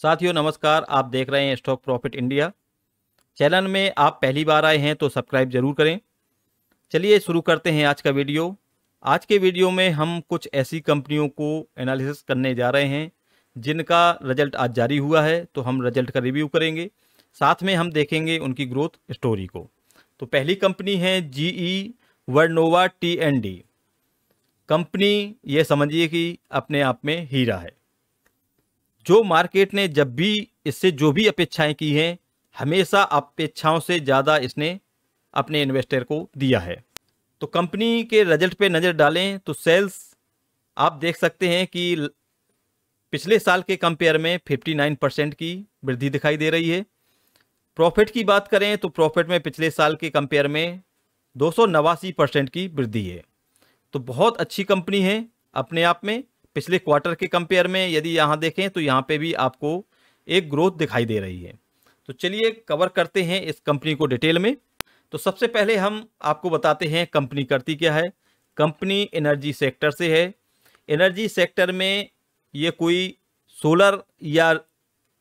साथियों नमस्कार। आप देख रहे हैं स्टॉक प्रॉफिट इंडिया। चैनल में आप पहली बार आए हैं तो सब्सक्राइब जरूर करें। चलिए शुरू करते हैं आज का वीडियो। आज के वीडियो में हम कुछ ऐसी कंपनियों को एनालिसिस करने जा रहे हैं जिनका रिजल्ट आज जारी हुआ है, तो हम रिजल्ट का रिव्यू करेंगे। साथ में हम देखेंगे उनकी ग्रोथ स्टोरी को। तो पहली कंपनी है जीई वर्नोवा टी&डी कंपनी। ये समझिए कि अपने आप में हीरा है। जो मार्केट ने जब भी इससे जो भी अपेक्षाएं की हैं, हमेशा अपेक्षाओं से ज़्यादा इसने अपने इन्वेस्टर को दिया है। तो कंपनी के रिजल्ट पे नज़र डालें तो सेल्स आप देख सकते हैं कि पिछले साल के कंपेयर में 59% की वृद्धि दिखाई दे रही है। प्रॉफिट की बात करें तो प्रॉफिट में पिछले साल के कंपेयर में 289% की वृद्धि है। तो बहुत अच्छी कंपनी है अपने आप में। पिछले क्वार्टर के कंपेयर में यदि यहाँ देखें तो यहाँ पे भी आपको एक ग्रोथ दिखाई दे रही है। तो चलिए कवर करते हैं इस कंपनी को डिटेल में। तो सबसे पहले हम आपको बताते हैं कंपनी करती क्या है। कंपनी एनर्जी सेक्टर से है। एनर्जी सेक्टर में ये कोई सोलर या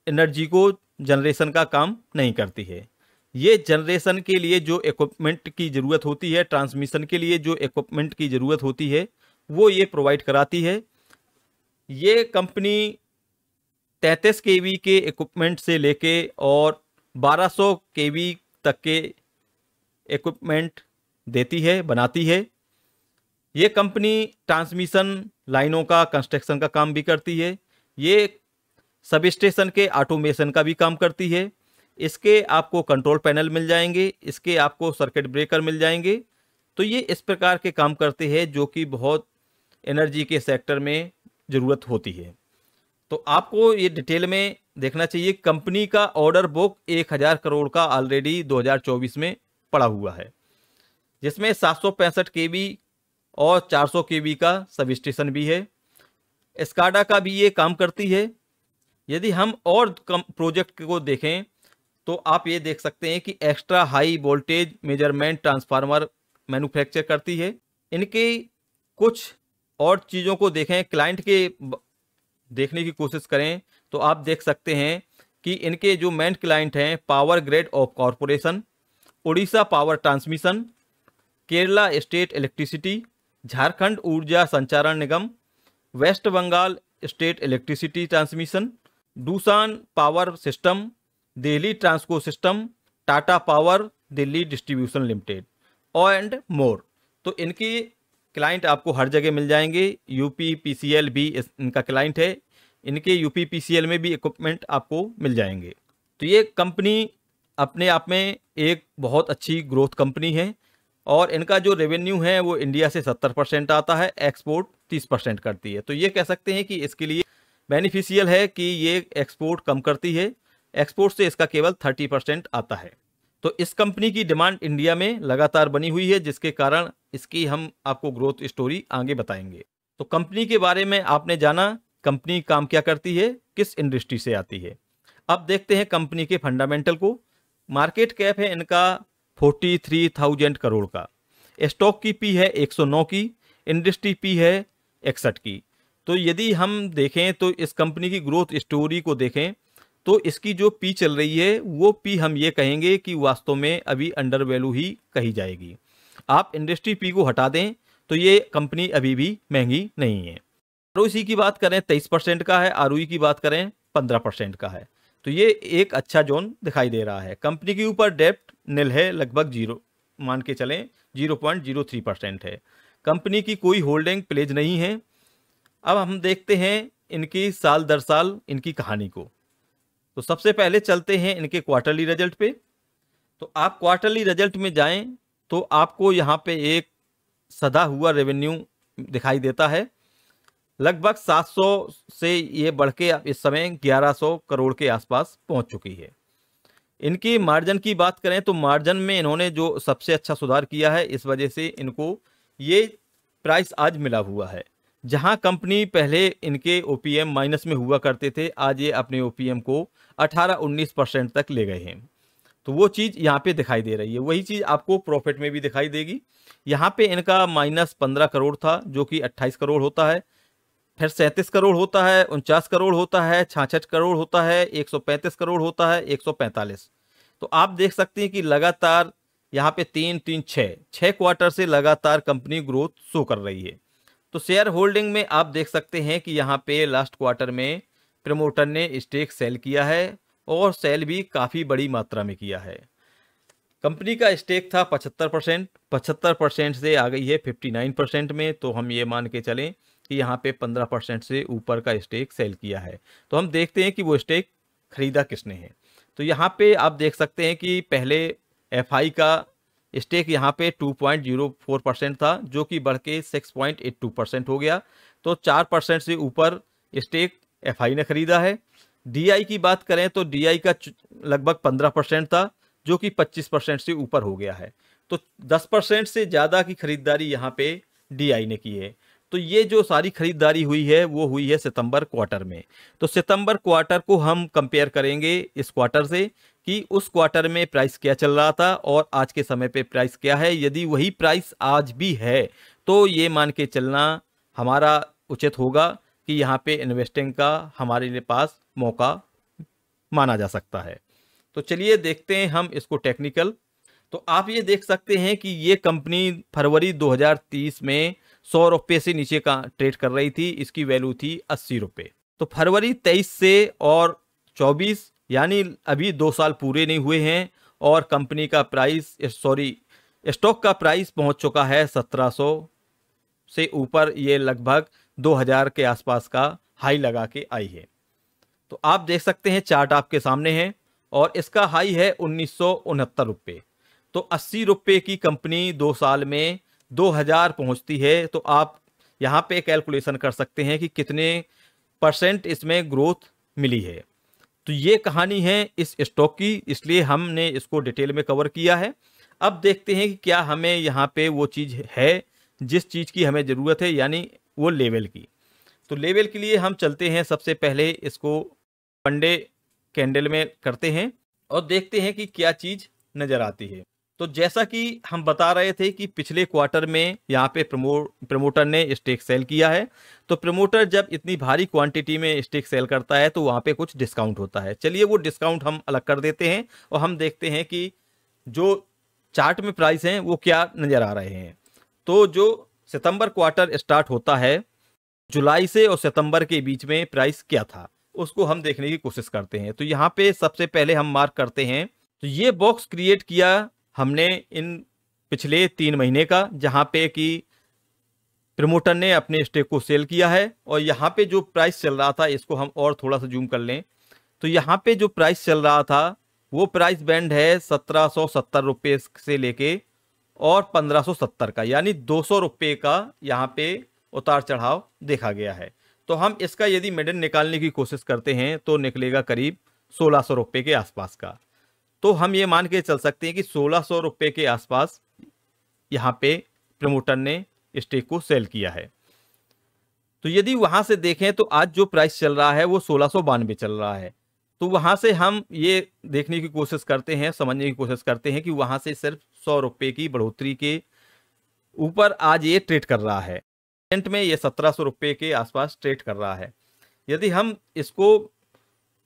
एनर्जी को जनरेशन का काम नहीं करती है। ये जनरेशन के लिए जो इक्विपमेंट की ज़रूरत होती है, ट्रांसमिशन के लिए जो इक्विपमेंट की ज़रूरत होती है, वो ये प्रोवाइड कराती है। ये कंपनी 33 केवी के इक्विपमेंट से लेके और 1200 केवी तक के इक्विपमेंट देती है, बनाती है। ये कंपनी ट्रांसमिशन लाइनों का कंस्ट्रक्शन का काम भी करती है। ये सब स्टेशन के ऑटोमेशन का भी काम करती है। इसके आपको कंट्रोल पैनल मिल जाएंगे, इसके आपको सर्किट ब्रेकर मिल जाएंगे। तो ये इस प्रकार के काम करते हैं जो कि बहुत एनर्जी के सेक्टर में ज़रूरत होती है। तो आपको ये डिटेल में देखना चाहिए। कंपनी का ऑर्डर बुक 1000 करोड़ का ऑलरेडी 2024 में पड़ा हुआ है, जिसमें 765 केवी और 400 केवी का सब स्टेशन भी है। स्काडा का भी ये काम करती है। यदि हम और प्रोजेक्ट को देखें तो आप ये देख सकते हैं कि extra high voltage measurement transformer manufacture करती है। इनके कुछ और चीज़ों को देखें, क्लाइंट के देखने की कोशिश करें तो आप देख सकते हैं कि इनके जो मेन क्लाइंट हैं power grid of corporation, Orissa power transmission, Kerala state electricity, Jharkhand Urja Sancharan Nigam, West Bengal state electricity transmission, Doosan power system, Delhi Transco system, Tata power Delhi distribution limited and more. तो इनकी क्लाइंट आपको हर जगह मिल जाएंगे। यूपी पीसीएल भी इनका क्लाइंट है। इनके यूपी पीसीएल में भी इक्विपमेंट आपको मिल जाएंगे। तो ये कंपनी अपने आप में एक बहुत अच्छी ग्रोथ कंपनी है और इनका जो रेवेन्यू है वो इंडिया से 70% आता है, एक्सपोर्ट 30% करती है। तो ये कह सकते हैं कि इसके लिए बेनिफिशियल है कि ये एक्सपोर्ट कम करती है। एक्सपोर्ट से इसका केवल 30% आता है। तो इस कंपनी की डिमांड इंडिया में लगातार बनी हुई है, जिसके कारण इसकी हम आपको ग्रोथ स्टोरी आगे बताएंगे। तो कंपनी के बारे में आपने जाना, कंपनी काम क्या करती है, किस इंडस्ट्री से आती है। अब देखते हैं कंपनी के फंडामेंटल को। मार्केट कैप है इनका 43,000 करोड़ का। स्टॉक की पी है 109 की, इंडस्ट्री पी है 61 की। तो यदि हम देखें तो इस कंपनी की ग्रोथ स्टोरी को देखें तो इसकी जो पी चल रही है वो पी हम ये कहेंगे कि वास्तव में अभी अंडर वैल्यू ही कही जाएगी। आप इंडस्ट्री पी को हटा दें तो ये कंपनी अभी भी महंगी नहीं है। आरओसी की बात करें 23% का है, आरओई की बात करें 15% का है। तो ये एक अच्छा जोन दिखाई दे रहा है। कंपनी के ऊपर डेप्ट निल है, लगभग जीरो मान के चलें, 0.03% है। कंपनी की कोई होल्डिंग प्लेज नहीं है। अब हम देखते हैं इनकी साल दर साल इनकी कहानी को। तो सबसे पहले चलते हैं इनके क्वार्टरली रिजल्ट पे। तो आप क्वार्टरली रिजल्ट में जाएं तो आपको यहाँ पे एक सधा हुआ रेवेन्यू दिखाई देता है। लगभग 700 से ये बढ़ के इस समय 1100 करोड़ के आसपास पहुँच चुकी है। इनकी मार्जिन की बात करें तो मार्जिन में इन्होंने जो सबसे अच्छा सुधार किया है, इस वजह से इनको ये प्राइस आज मिला हुआ है। जहां कंपनी पहले इनके ओपीएम माइनस में हुआ करते थे, आज ये अपने ओपीएम को 18-19% तक ले गए हैं। तो वो चीज़ यहाँ पे दिखाई दे रही है। वही चीज़ आपको प्रॉफिट में भी दिखाई देगी। यहाँ पे इनका -15 करोड़ था जो कि 28 करोड़ होता है। फिर 37 करोड़ होता है, 49 करोड़ होता है, 66 करोड़ होता है, 135 करोड़ होता है, 145। तो आप देख सकते हैं कि लगातार यहाँ पे 3 3 6 क्वार्टर से लगातार कंपनी ग्रोथ शो कर रही है। तो शेयर होल्डिंग में आप देख सकते हैं कि यहाँ पे लास्ट क्वार्टर में प्रमोटर ने स्टेक सेल किया है और सेल भी काफ़ी बड़ी मात्रा में किया है। कंपनी का स्टेक था 75%, 75% से आ गई है 59% में। तो हम ये मान के चलें कि यहाँ पे 15% से ऊपर का स्टेक सेल किया है। तो हम देखते हैं कि वो स्टेक खरीदा किसने है। तो यहाँ पे आप देख सकते हैं कि पहले एफआई का स्टेक यहाँ पे 2.04% था, जो कि बढ़ के 6.82% हो गया। तो 4% से ऊपर स्टेक एफआई ने खरीदा है। डीआई की बात करें तो डीआई का लगभग 15% था, जो कि 25% से ऊपर हो गया है। तो 10% से ज़्यादा की खरीदारी यहाँ पे डीआई ने की है। तो ये जो सारी खरीदारी हुई है वो हुई है सितंबर क्वार्टर में। तो सितंबर क्वार्टर को हम कंपेयर करेंगे इस क्वार्टर से कि उस क्वार्टर में प्राइस क्या चल रहा था और आज के समय पे प्राइस क्या है। यदि वही प्राइस आज भी है तो ये मान के चलना हमारा उचित होगा कि यहाँ पे इन्वेस्टिंग का हमारे पास मौका माना जा सकता है। तो चलिए देखते हैं हम इसको टेक्निकल। तो आप ये देख सकते हैं कि ये कंपनी फरवरी 2030 में 100 रुपये से नीचे का ट्रेड कर रही थी। इसकी वैल्यू थी 80 रुपये। तो फरवरी 23 से और 24 यानी अभी 2 साल पूरे नहीं हुए हैं और कंपनी का प्राइस स्टॉक का प्राइस पहुंच चुका है 1700 से ऊपर। ये लगभग 2000 के आसपास का हाई लगा के आई है। तो आप देख सकते हैं चार्ट आपके सामने है और इसका हाई है 1969 रुपये। तो 80 रुपये की कंपनी 2 साल में 2000 पहुंचती है। तो आप यहाँ पे कैलकुलेशन कर सकते हैं कि कितने % इसमें ग्रोथ मिली है। तो ये कहानी है इस स्टॉक की, इसलिए हमने इसको डिटेल में कवर किया है। अब देखते हैं कि क्या हमें यहाँ पे वो चीज़ है जिस चीज़ की हमें ज़रूरत है, यानी वो लेवल की। तो लेवल के लिए हम चलते हैं, सबसे पहले इसको वनडे कैंडल में करते हैं और देखते हैं कि क्या चीज़ नज़र आती है। तो जैसा कि हम बता रहे थे कि पिछले क्वार्टर में यहाँ पे प्रमोटर ने स्टेक सेल किया है। तो प्रमोटर जब इतनी भारी क्वांटिटी में स्टेक सेल करता है तो वहाँ पे कुछ डिस्काउंट होता है। चलिए वो डिस्काउंट हम अलग कर देते हैं और हम देखते हैं कि जो चार्ट में प्राइस हैं वो क्या नज़र आ रहे हैं। तो जो सितंबर क्वार्टर स्टार्ट होता है, जुलाई से और सितंबर के बीच में प्राइस क्या था उसको हम देखने की कोशिश करते हैं। तो यहाँ पे सबसे पहले हम मार्क करते हैं। तो ये बॉक्स क्रिएट किया हमने इन पिछले 3 महीने का, जहाँ पे कि प्रमोटर ने अपने स्टेक को सेल किया है। और यहाँ पे जो प्राइस चल रहा था, इसको हम और थोड़ा सा जूम कर लें तो यहाँ पे जो प्राइस चल रहा था वो प्राइस बैंड है 1770 रुपये से लेके और 1570 का, यानी 200 रुपये का यहाँ पे उतार चढ़ाव देखा गया है। तो हम इसका यदि मिडल निकालने की कोशिश करते हैं तो निकलेगा करीब 1600 रुपये के आसपास का। तो हम ये मान के चल सकते हैं कि 1600 रुपये के आसपास यहाँ पे प्रमोटर ने स्टेक को सेल किया है। तो यदि वहाँ से देखें तो आज जो प्राइस चल रहा है वो 1692 चल रहा है। तो वहाँ से हम ये देखने की कोशिश करते हैं, समझने की कोशिश करते हैं कि वहाँ से सिर्फ 100 रुपये की बढ़ोतरी के ऊपर आज ये ट्रेड कर रहा है। में ये 1700 रुपये के आसपास ट्रेड कर रहा है। यदि हम इसको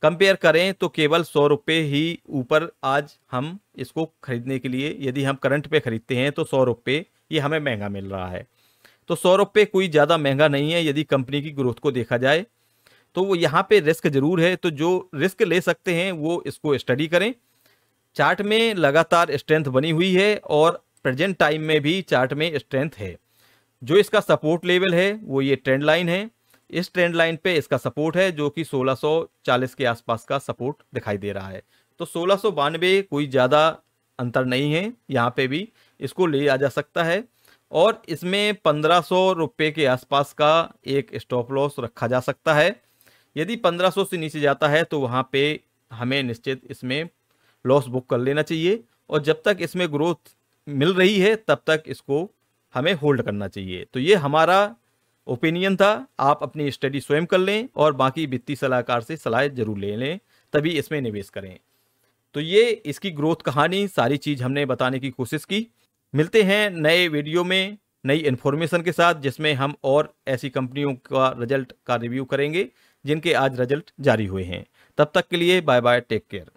कंपेयर करें तो केवल 100 रुपये ही ऊपर आज हम इसको खरीदने के लिए, यदि हम करंट पे खरीदते हैं तो 100 रुपये ये हमें महंगा मिल रहा है। तो 100 रुपये कोई ज़्यादा महंगा नहीं है यदि कंपनी की ग्रोथ को देखा जाए। तो वो यहाँ पे रिस्क जरूर है, तो जो रिस्क ले सकते हैं वो इसको स्टडी करें। चार्ट में लगातार स्ट्रेंथ बनी हुई है और प्रेजेंट टाइम में भी चार्ट में स्ट्रेंथ है। जो इसका सपोर्ट लेवल है वो ये ट्रेंड लाइन है। इस ट्रेंड लाइन पे इसका सपोर्ट है जो कि 1640 के आसपास का सपोर्ट दिखाई दे रहा है। तो 1692 कोई ज़्यादा अंतर नहीं है, यहाँ पे भी इसको ले आ जा सकता है। और इसमें 1500 रुपये के आसपास का एक स्टॉप लॉस रखा जा सकता है। यदि 1500 से नीचे जाता है तो वहाँ पे हमें निश्चित इसमें लॉस बुक कर लेना चाहिए। और जब तक इसमें ग्रोथ मिल रही है तब तक इसको हमें होल्ड करना चाहिए। तो ये हमारा ओपिनियन था। आप अपनी स्टडी स्वयं कर लें और बाकी वित्तीय सलाहकार से सलाह जरूर ले लें, तभी इसमें निवेश करें। तो ये इसकी ग्रोथ कहानी सारी चीज़ हमने बताने की कोशिश की। मिलते हैं नए वीडियो में। नई इन्फॉर्मेशन के साथ, जिसमें हम और ऐसी कंपनियों का रिजल्ट का रिव्यू करेंगे जिनके आज रिजल्ट जारी हुए हैं। तब तक के लिए बाय बाय, टेक केयर।